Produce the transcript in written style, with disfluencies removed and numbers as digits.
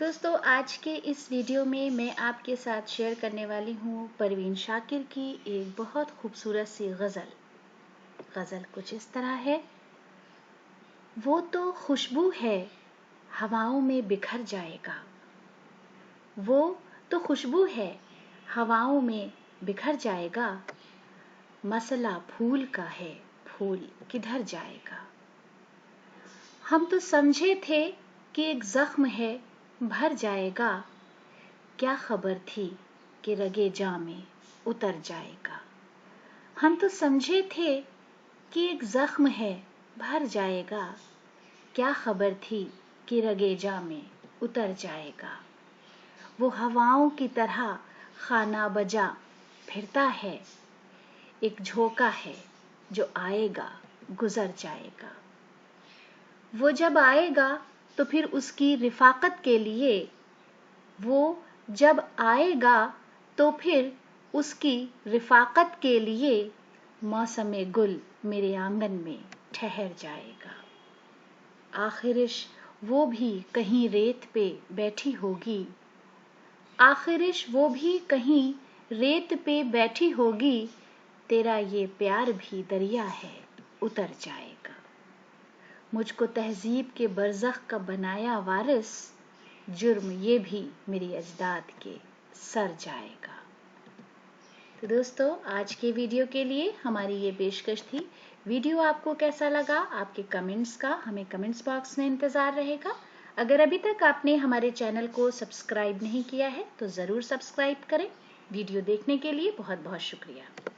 दोस्तों, आज के इस वीडियो में मैं आपके साथ शेयर करने वाली हूँ परवीन शाकिर की एक बहुत खूबसूरत सी गज़ल कुछ इस तरह है। वो तो खुशबू है हवाओं में बिखर जाएगा। वो तो खुशबू है हवाओं में बिखर जाएगा। मसला फूल का है, फूल किधर जाएगा। हम तो समझे थे कि एक जख्म है भर जाएगा। क्या खबर थी कि रगे जां में उतर जाएगा। हम तो समझे थे कि एक जख्म है भर जाएगा। क्या खबर थी कि रगे जां में उतर जाएगा। वो हवाओं की तरह खाना बजा फिरता है। एक झोंका है जो आएगा गुजर जाएगा। वो जब आएगा तो फिर उसकी रिफाकत के लिए, वो जब आएगा तो फिर उसकी रिफाकत के लिए मौसमे गुल मेरे आंगन में ठहर जाएगा। आखिरिश वो भी कहीं रेत पे बैठी होगी। आखिरिश वो भी कहीं रेत पे बैठी होगी। तेरा ये प्यार भी दरिया है उतर जाएगा। मुझको तहजीब के बरज़ख का बनाया वारिस। जुर्म ये भी मेरी अजदाद के सर जाएगा। तो दोस्तों, आज के वीडियो के लिए हमारी ये पेशकश थी। वीडियो आपको कैसा लगा, आपके कमेंट्स का हमें कमेंट्स बॉक्स में इंतज़ार रहेगा। अगर अभी तक आपने हमारे चैनल को सब्सक्राइब नहीं किया है तो ज़रूर सब्सक्राइब करें। वीडियो देखने के लिए बहुत बहुत शुक्रिया।